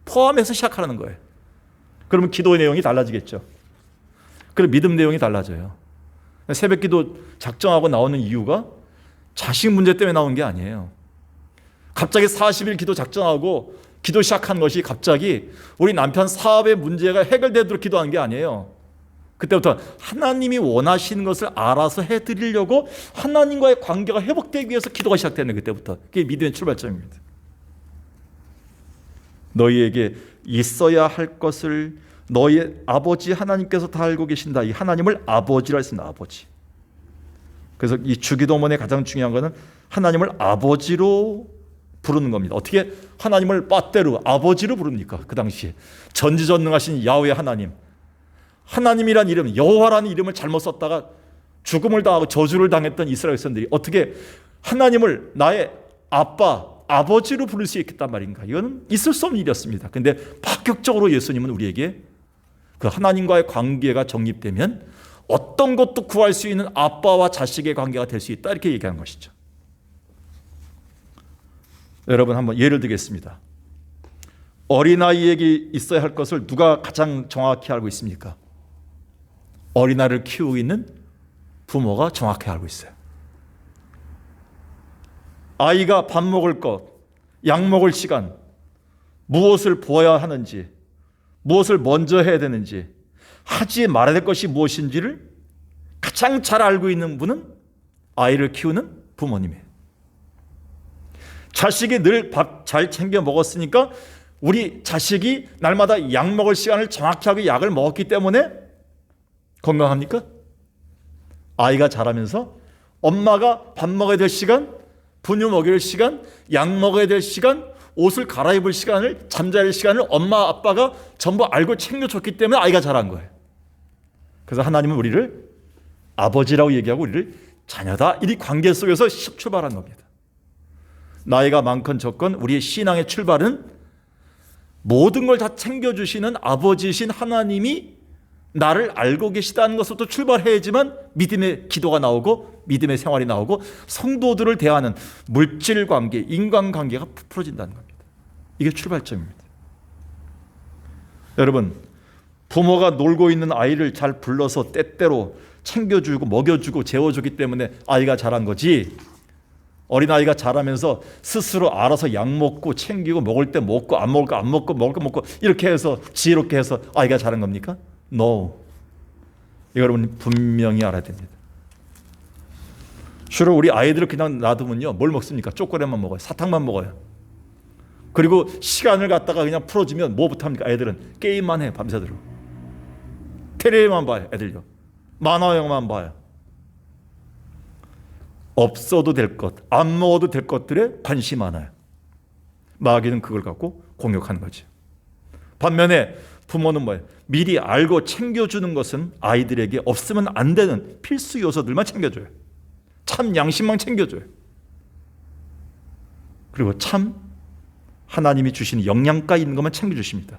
포함해서 시작하는 거예요. 그러면 기도의 내용이 달라지겠죠. 그럼 믿음 내용이 달라져요. 새벽 기도 작정하고 나오는 이유가 자식 문제 때문에 나온 게 아니에요. 갑자기 40일 기도 작정하고 기도 시작한 것이 갑자기 우리 남편 사업의 문제가 해결되도록 기도한 게 아니에요. 그때부터 하나님이 원하시는 것을 알아서 해드리려고 하나님과의 관계가 회복되기 위해서 기도가 시작되는 그때부터. 그게 믿음의 출발점입니다. 너희에게 있어야 할 것을 너희 아버지 하나님께서 다 알고 계신다. 이 하나님을 아버지라 했습니다. 아버지. 그래서 이 주기도문의 가장 중요한 것은 하나님을 아버지로 부르는 겁니다. 어떻게 하나님을 빠떼로 아버지로 부릅니까? 그 당시에 전지전능하신 야훼 하나님이란 이름, 여호와라는 이름을 잘못 썼다가 죽음을 당하고 저주를 당했던 이스라엘 백성들이 어떻게 하나님을 나의 아버지로 부를 수 있겠단 말인가? 이건 있을 수 없는 일이었습니다. 그런데 파격적으로 예수님은 우리에게 그 하나님과의 관계가 정립되면 어떤 것도 구할 수 있는 아빠와 자식의 관계가 될 수 있다 이렇게 얘기하는 것이죠. 여러분 한번 예를 들겠습니다. 어린아이에게 있어야 할 것을 누가 가장 정확히 알고 있습니까? 어린아이를 키우고 있는 부모가 정확히 알고 있어요. 아이가 밥 먹을 것, 약 먹을 시간, 무엇을 보아야 하는지, 무엇을 먼저 해야 되는지, 하지 말아야 될 것이 무엇인지를 가장 잘 알고 있는 분은 아이를 키우는 부모님이에요. 자식이 늘 밥 잘 챙겨 먹었으니까 우리 자식이 날마다 약 먹을 시간을 정확히 하고 약을 먹었기 때문에 건강합니까? 아이가 자라면서 엄마가 밥 먹어야 될 시간, 분유 먹일 시간, 약 먹어야 될 시간, 옷을 갈아입을 시간을, 잠잘 시간을 엄마 아빠가 전부 알고 챙겨줬기 때문에 아이가 자란 거예요. 그래서 하나님은 우리를 아버지라고 얘기하고 우리를 자녀다. 이 관계 속에서 출발한 겁니다. 나이가 많건 적건 우리의 신앙의 출발은 모든 걸 다 챙겨주시는 아버지이신 하나님이 나를 알고 계시다는 것부터 출발해야지만 믿음의 기도가 나오고 믿음의 생활이 나오고 성도들을 대하는 물질 관계, 인간관계가 풀어진다는 겁니다. 이게 출발점입니다. 여러분, 부모가 놀고 있는 아이를 잘 불러서 때때로 챙겨주고 먹여주고 재워주기 때문에 아이가 자란 거지, 어린아이가 자라면서 스스로 알아서 약 먹고 챙기고 먹을 때 먹고 안 먹을 거 안 먹고 먹을 거 먹고 이렇게 해서 지혜롭게 해서 아이가 자란 겁니까? No. 이거 여러분 분명히 알아야 됩니다. 주로 우리 아이들을 그냥 놔두면요, 뭘 먹습니까? 초콜릿만 먹어요. 사탕만 먹어요. 그리고 시간을 갖다가 그냥 풀어주면 뭐부터 합니까? 애들은 게임만 해요. 밤새도록. 텔레비만 봐요. 애들요. 만화 영화만 봐요. 없어도 될 것, 안 먹어도 될 것들에 관심이 많아요. 마귀는 그걸 갖고 공격하는 거죠. 반면에 부모는 뭐예요? 미리 알고 챙겨주는 것은 아이들에게 없으면 안 되는 필수 요소들만 챙겨줘요. 참 양심만 챙겨줘요. 그리고 참 하나님이 주시는 영양가 있는 것만 챙겨주십니다.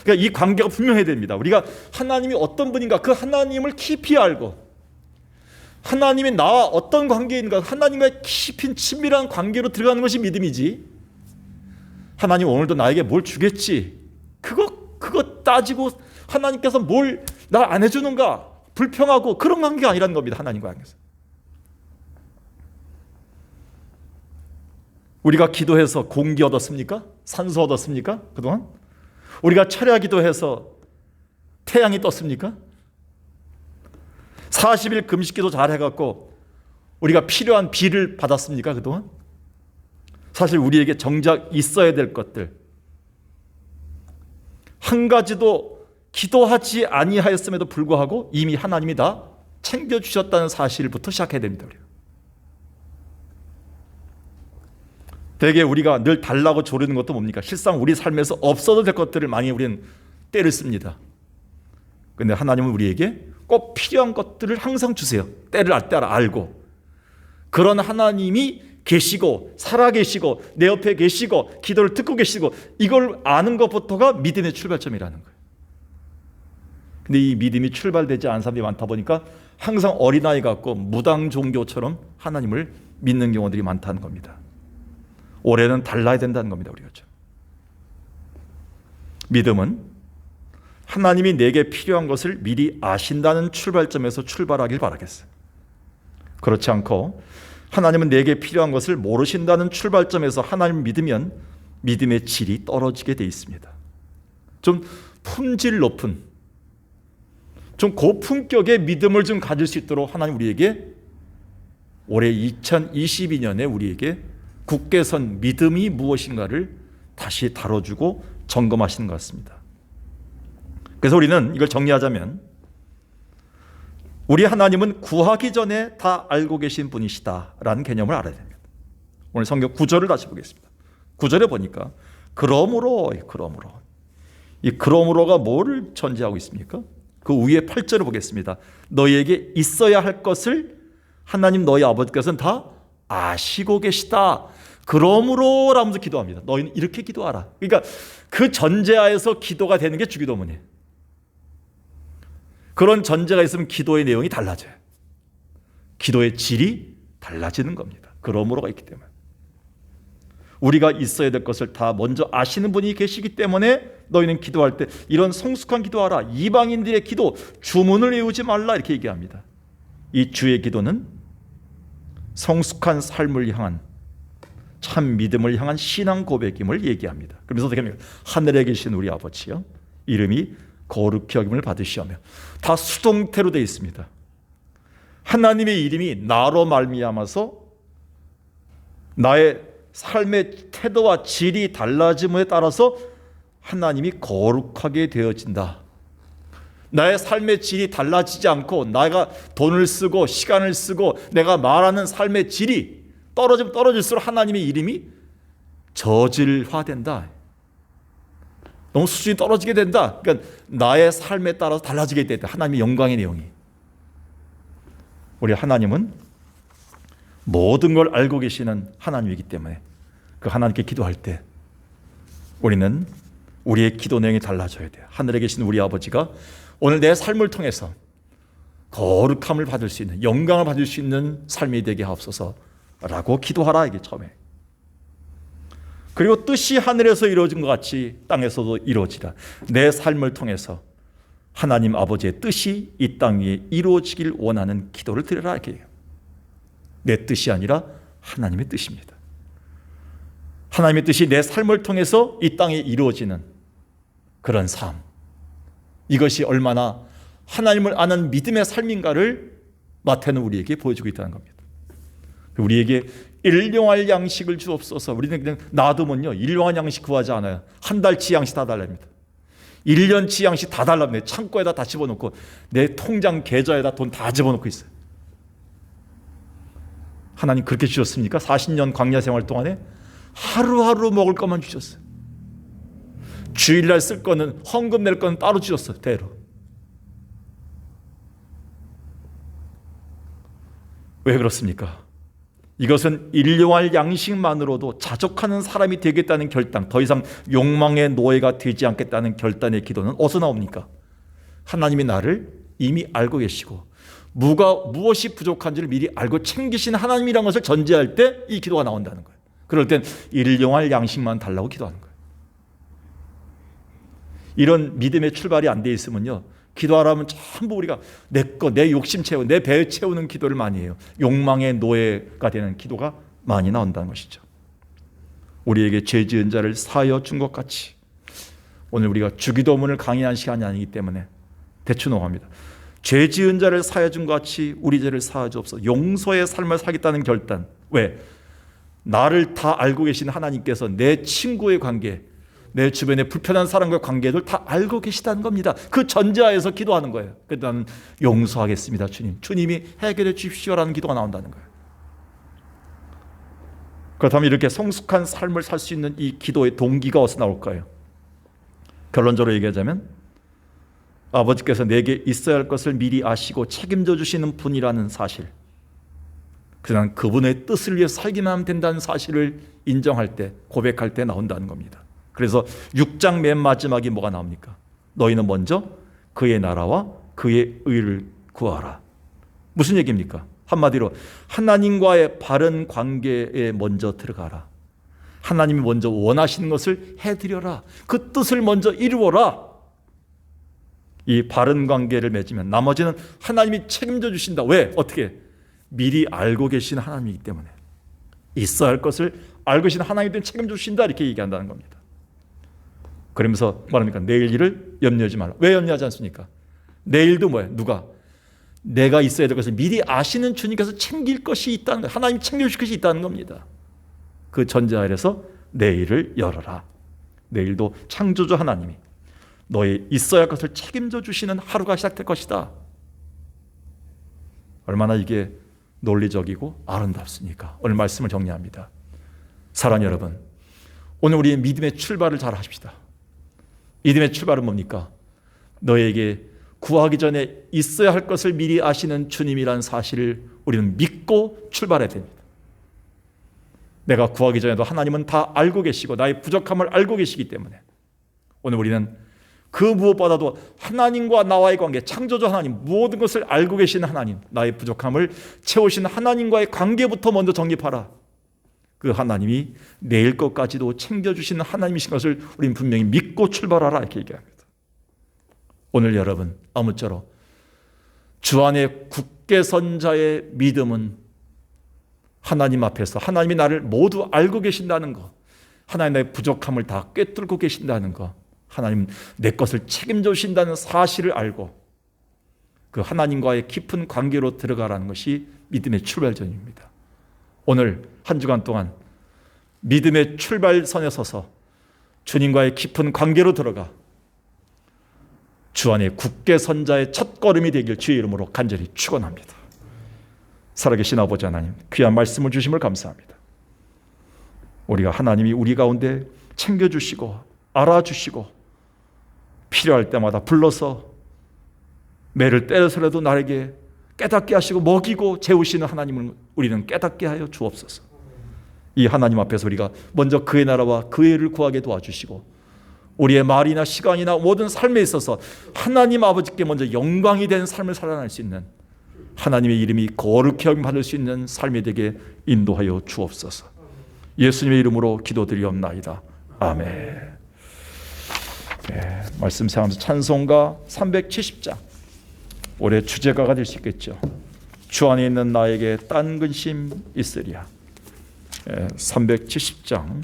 그러니까 이 관계가 분명해야 됩니다. 우리가 하나님이 어떤 분인가, 그 하나님을 깊이 알고 하나님이 나와 어떤 관계인가, 하나님의 깊은 친밀한 관계로 들어가는 것이 믿음이지, 하나님 오늘도 나에게 뭘 주겠지, 그거 따지고 하나님께서 뭘 나 안 해주는가 불평하고 그런 관계가 아니라는 겁니다. 하나님과 관계에서 우리가 기도해서 공기 얻었습니까? 산소 얻었습니까? 그동안 우리가 철야 기도해서 태양이 떴습니까? 40일 금식기도 잘 해갖고 우리가 필요한 비를 받았습니까? 그동안 사실 우리에게 정작 있어야 될 것들 한 가지도 기도하지 아니하였음에도 불구하고 이미 하나님이 다 챙겨주셨다는 사실부터 시작해야 됩니다. 대개 우리가 늘 달라고 조르는 것도 뭡니까? 실상 우리 삶에서 없어도 될 것들을 많이 우리는 때를 씁니다. 그런데 하나님은 우리에게 꼭 필요한 것들을 항상 주세요. 때를 알고. 그런 하나님이 계시고 살아계시고 내 옆에 계시고 기도를 듣고 계시고 이걸 아는 것부터가 믿음의 출발점이라는 거예요. 근데 이 믿음이 출발되지 않은 사람들이 많다 보니까 항상 어린아이 같고 무당 종교처럼 하나님을 믿는 경우들이 많다는 겁니다. 올해는 달라야 된다는 겁니다. 우리가. 믿음은 하나님이 내게 필요한 것을 미리 아신다는 출발점에서 출발하길 바라겠어요. 그렇지 않고 하나님은 내게 필요한 것을 모르신다는 출발점에서 하나님을 믿으면 믿음의 질이 떨어지게 돼 있습니다. 좀 품질 높은, 좀 고품격의 믿음을 좀 가질 수 있도록 하나님 우리에게 올해 2022년에 우리에게 굳게선 믿음이 무엇인가를 다시 다뤄주고 점검하시는 것 같습니다. 그래서 우리는 이걸 정리하자면 우리 하나님은 구하기 전에 다 알고 계신 분이시다라는 개념을 알아야 됩니다. 오늘 성경 9절을 다시 보겠습니다. 9절에 보니까 이 그러므로가 뭐를 전제하고 있습니까? 그 위에 8절을 보겠습니다. 너희에게 있어야 할 것을 하나님 너희 아버지께서는 다 아시고 계시다. 그러므로 라면서 기도합니다. 너희는 이렇게 기도하라. 그러니까 그 전제하에서 기도가 되는 게 주기도문이에요. 그런 전제가 있으면 기도의 내용이 달라져요. 기도의 질이 달라지는 겁니다. 그러므로가 있기 때문에. 우리가 있어야 될 것을 다 먼저 아시는 분이 계시기 때문에 너희는 기도할 때 이런 성숙한 기도하라. 이방인들의 기도, 주문을 외우지 말라 이렇게 얘기합니다. 이 주의 기도는 성숙한 삶을 향한 참 믿음을 향한 신앙 고백임을 얘기합니다. 그러면서 어떻게 합니까? 하늘에 계신 우리 아버지요, 이름이 거룩히 여김을 받으시오며. 다 수동태로 되어 있습니다. 하나님의 이름이 나로 말미암아서 나의 삶의 태도와 질이 달라짐에 따라서 하나님이 거룩하게 되어진다. 나의 삶의 질이 달라지지 않고 내가 돈을 쓰고 시간을 쓰고 내가 말하는 삶의 질이 떨어지면 떨어질수록 하나님의 이름이 저질화된다. 너무 수준이 떨어지게 된다. 그러니까 나의 삶에 따라서 달라지게 된다. 하나님의 영광의 내용이. 우리 하나님은 모든 걸 알고 계시는 하나님이기 때문에 그 하나님께 기도할 때 우리는 우리의 기도 내용이 달라져야 돼요. 하늘에 계신 우리 아버지가 오늘 내 삶을 통해서 거룩함을 받을 수 있는, 영광을 받을 수 있는 삶이 되게 하옵소서라고 기도하라. 이게 처음에. 그리고 뜻이 하늘에서 이루어진 것 같이 땅에서도 이루어지라. 내 삶을 통해서 하나님 아버지의 뜻이 이 땅 위에 이루어지길 원하는 기도를 드려라. 이렇게 해요. 내 뜻이 아니라 하나님의 뜻입니다. 하나님의 뜻이 내 삶을 통해서 이 땅에 이루어지는 그런 삶, 이것이 얼마나 하나님을 아는 믿음의 삶인가를 마태는 우리에게 보여주고 있다는 겁니다. 우리에게 일용할 양식을 주옵소서. 우리는 그냥 놔두면요 일용할 양식 구하지 않아요. 한 달치 양식 다 달랍니다. 1년치 양식 다 달랍니다. 창고에다 다 집어넣고 내 통장 계좌에다 돈 다 집어넣고 있어요. 하나님 그렇게 주셨습니까? 40년 광야 생활 동안에 하루하루 먹을 것만 주셨어요. 주일날 쓸 거는, 헌금 낼 거는 따로 주셨어요. 대로. 왜 그렇습니까? 이것은 일용할 양식만으로도 자족하는 사람이 되겠다는 결단, 더 이상 욕망의 노예가 되지 않겠다는 결단의 기도는 어디서 나옵니까? 하나님이 나를 이미 알고 계시고 무엇이 부족한지를 미리 알고 챙기신 하나님이라는 것을 전제할 때 이 기도가 나온다는 거예요. 그럴 땐 일용할 양식만 달라고 기도하는 거예요. 이런 믿음의 출발이 안 돼 있으면요, 기도하라면 전부 우리가 내 욕심 채우고 내 배 채우는 기도를 많이 해요. 욕망의 노예가 되는 기도가 많이 나온다는 것이죠. 우리에게 죄 지은 자를 사하여 준 것 같이, 오늘 우리가 주기도문을 강의한 시간이 아니기 때문에 대충 넘어갑니다. 죄 지은 자를 사하여 준 것 같이 우리 죄를 사하여 주옵소서. 용서의 삶을 살겠다는 결단. 왜? 나를 다 알고 계신 하나님께서 내 친구의 관계, 내 주변에 불편한 사람과의 관계를 다 알고 계시다는 겁니다. 그 전제하에서 기도하는 거예요. 그래서 나는 용서하겠습니다, 주님. 주님이 해결해 주십시오라는 기도가 나온다는 거예요. 그렇다면 이렇게 성숙한 삶을 살 수 있는 이 기도의 동기가 어디서 나올까요? 결론적으로 얘기하자면 아버지께서 내게 있어야 할 것을 미리 아시고 책임져 주시는 분이라는 사실, 그냥 그분의 뜻을 위해 살기만 하면 된다는 사실을 인정할 때, 고백할 때 나온다는 겁니다. 그래서 6장 맨 마지막이 뭐가 나옵니까? 너희는 먼저 그의 나라와 그의 의를 구하라. 무슨 얘기입니까? 한마디로 하나님과의 바른 관계에 먼저 들어가라. 하나님이 먼저 원하시는 것을 해드려라. 그 뜻을 먼저 이루어라. 이 바른 관계를 맺으면 나머지는 하나님이 책임져 주신다. 왜? 어떻게? 미리 알고 계신 하나님이기 때문에. 있어야 할 것을 알고 계신 하나님이 책임져 주신다, 이렇게 얘기한다는 겁니다. 그러면서 말합니까? 내일 일을 염려하지 말라. 왜 염려하지 않습니까? 내일도 뭐예요? 누가? 내가 있어야 될 것을 미리 아시는 주님께서 챙길 것이 있다는 거예요. 하나님이 챙겨주실 것이 있다는 겁니다. 그 전제 아래서 내일을 열어라. 내일도 창조주 하나님이 너의 있어야 할 것을 책임져 주시는 하루가 시작될 것이다. 얼마나 이게 논리적이고 아름답습니까? 오늘 말씀을 정리합니다. 사랑하는 여러분, 오늘 우리의 믿음의 출발을 잘 하십시다. 믿음의 출발은 뭡니까? 너에게 구하기 전에 있어야 할 것을 미리 아시는 주님이라는 사실을 우리는 믿고 출발해야 됩니다. 내가 구하기 전에도 하나님은 다 알고 계시고 나의 부족함을 알고 계시기 때문에 오늘 우리는 그 무엇보다도 하나님과 나와의 관계, 창조주 하나님, 모든 것을 알고 계시는 하나님, 나의 부족함을 채우시는 하나님과의 관계부터 먼저 정립하라. 그 하나님이 내일 것까지도 챙겨주시는 하나님이신 것을 우리는 분명히 믿고 출발하라, 이렇게 얘기합니다. 오늘 여러분, 아무쪼록 주 안에 굳게 선 자의 믿음은 하나님 앞에서 하나님이 나를 모두 알고 계신다는 것, 하나님 나의 부족함을 다 꿰뚫고 계신다는 것, 하나님 내 것을 책임져 주신다는 사실을 알고 그 하나님과의 깊은 관계로 들어가라는 것이 믿음의 출발점입니다. 오늘 한 주간 동안 믿음의 출발선에 서서 주님과의 깊은 관계로 들어가 주 안에 굳게 선 자의 첫걸음이 되길 주의 이름으로 간절히 축원합니다. 살아계신 아버지 하나님, 귀한 말씀을 주심을 감사합니다. 우리가 하나님이 우리 가운데 챙겨주시고 알아주시고 필요할 때마다 불러서 매를 때려서라도 나에게 깨닫게 하시고 먹이고 재우시는 하나님을 우리는 깨닫게 하여 주옵소서. 이 하나님 앞에서 우리가 먼저 그의 나라와 그의 의를 구하게 도와주시고 우리의 말이나 시간이나 모든 삶에 있어서 하나님 아버지께 먼저 영광이 된 삶을 살아날 수 있는, 하나님의 이름이 거룩히 여김받을 수 있는 삶이 되게 인도하여 주옵소서. 예수님의 이름으로 기도드리옵나이다. 아멘. 네, 말씀 생각하면서 찬송가 370장, 올해 주제가가 될 수 있겠죠. 주 안에 있는 나에게 딴 근심 있으랴. 370장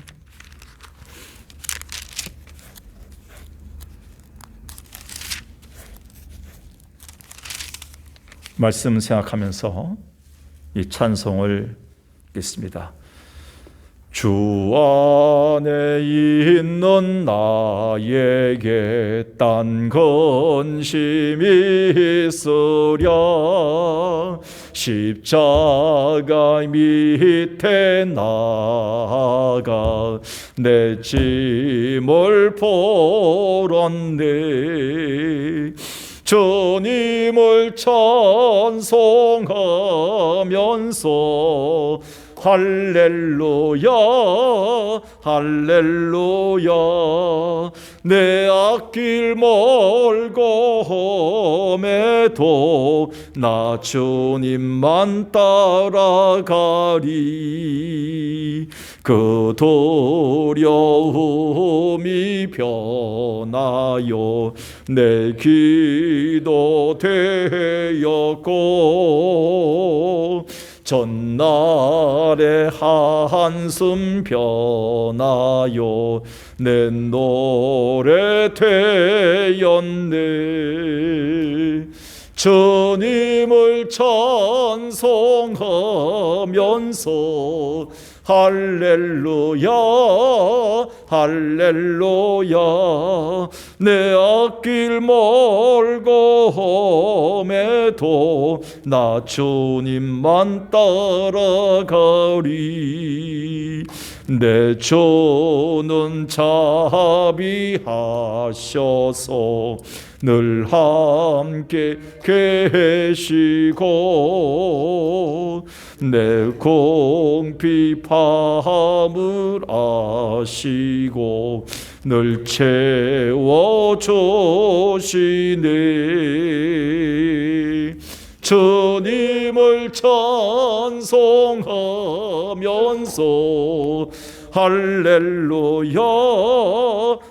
말씀 생각하면서 이 찬송을 하겠습니다. 주 안에 있는 나에게 딴 근심이 있으랴 십자가 밑에 나가 내 짐을 풀었네. 주님을 찬송하면서 할렐루야 할렐루야 내 앞길 멀고 험해도 나 주님만 따라가리. 그 두려움이 변하여 내 기도 되었고 전날의 한숨 변하여 내 노래 되었네. 주님을 찬송하면서 할렐루야 할렐루야 내 앞길 멀고 험해도 나 주님만 따라가리. 내 주는 자비하셔서 늘 함께 계시고 내 궁핍함을 아시고 늘 채워주시네. 주님을 찬송하면서 할렐루야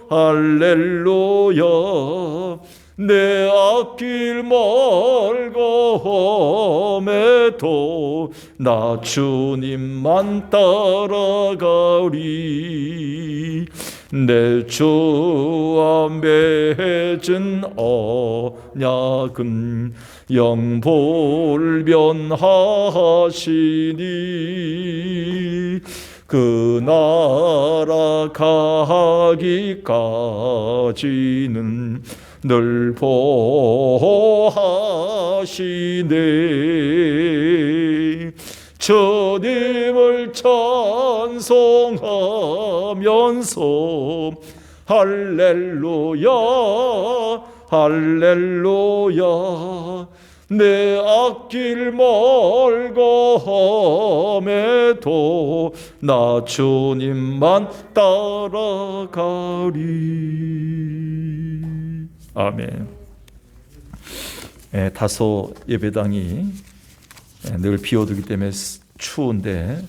할렐루야 내 앞길 멀고 험해도 나 주님만 따라가리. 내 주와 맺은 언약은 영불변하시니 그 나라 가기까지는 늘 보호하시네. 주님을 찬송하면서 할렐루야 할렐루야 내 앞길 멀고 험해도 나 주님만 따라가리. 아멘. 다소 예배당이 늘 비워두기 때문에 추운데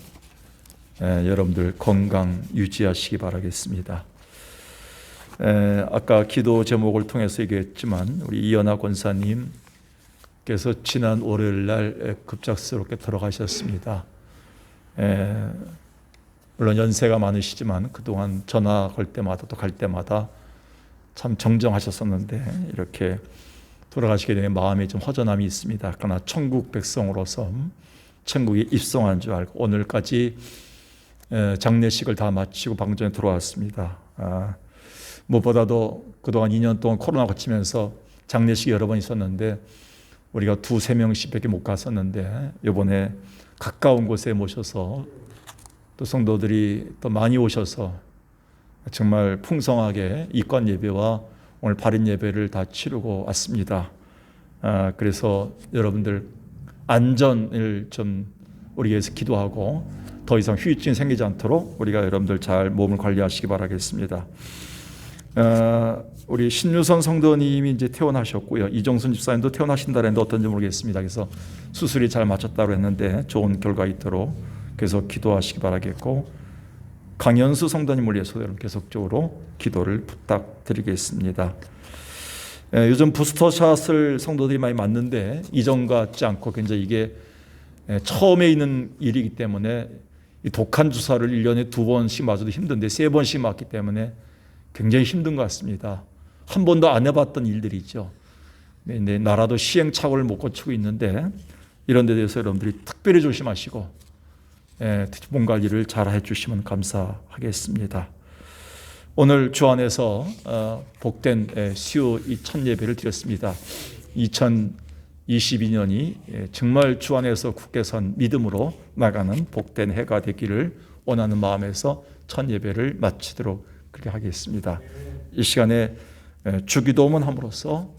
여러분들 건강 유지하시기 바라겠습니다. 아까 기도 제목을 통해서 얘기했지만 우리 이연아 권사님께서 지난 월요일 날 급작스럽게 돌아가셨습니다. 물론 연세가 많으시지만 그동안 전화 걸 때마다 또 갈 때마다 참 정정하셨었는데 이렇게 돌아가시게 되면 마음에 좀 허전함이 있습니다. 그러나 천국 백성으로서 천국에 입성한 줄 알고 오늘까지 장례식을 다 마치고 방금 전에 들어왔습니다. 무엇보다도 그동안 2년 동안 코로나 거치면서 장례식이 여러 번 있었는데 우리가 2-3명씩 밖에 못 갔었는데 이번에 가까운 곳에 모셔서 또 성도들이 또 많이 오셔서 정말 풍성하게 이관 예배와 오늘 발인 예배를 다 치르고 왔습니다. 그래서 여러분들 안전을 좀 우리 위해서 기도하고 더 이상 후유증이 생기지 않도록 우리가 여러분들 잘 몸을 관리하시기 바라겠습니다. 우리 신유선 성도님이 이제 퇴원하셨고요. 이정순 집사님도 퇴원하신다는데 어떤지 모르겠습니다. 그래서 수술이 잘 맞췄다고 했는데 좋은 결과 있도록 계속 기도하시기 바라겠고 강연수 성도님을 위해서 여러분 계속적으로 기도를 부탁드리겠습니다. 요즘 부스터샷을 성도들이 많이 맞는데 이전 같지 않고 굉장히 이게 처음에 있는 일이기 때문에 이 독한 주사를 1년에 2번씩 맞아도 힘든데 3번씩 맞기 때문에 굉장히 힘든 것 같습니다. 한 번도 안 해봤던 일들이 있죠. 나라도 시행착오를 못 거치고 있는데 이런 데 대해서 여러분들이 특별히 조심하시고 몸 관리를 잘 해주시면 감사하겠습니다. 오늘 주 안에서 복된 수요 이 첫 예배를 드렸습니다. 2022년이 정말 주 안에서 굳게 선 믿음으로 나가는 복된 해가 되기를 원하는 마음에서 첫 예배를 마치도록 그렇게 하겠습니다. 이 시간에 주기도문 함으로써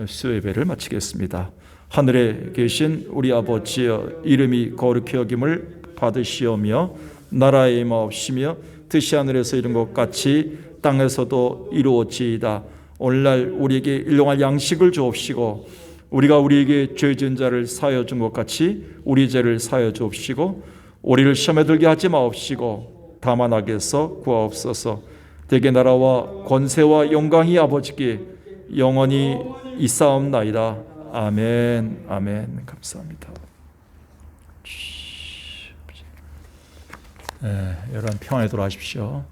수요 예배를 마치겠습니다. 하늘에 계신 우리 아버지여, 이름이 거룩히 여김을 받으시오며 나라의 임하옵시며 뜻이 하늘에서 이룬 것 같이 땅에서도 이루어지이다. 오늘날 우리에게 일용할 양식을 주옵시고 우리가 우리에게 죄 지은 자를 사하여 준 것 같이 우리 죄를 사하여 주옵시고 우리를 시험에 들게 하지 마옵시고 다만 악에서 구하옵소서. 대개 나라와 권세와 영광이 아버지께 영원히 있사옵나이다. 아멘. 아멘. 감사합니다. 여러분 평안에 돌아가십시오.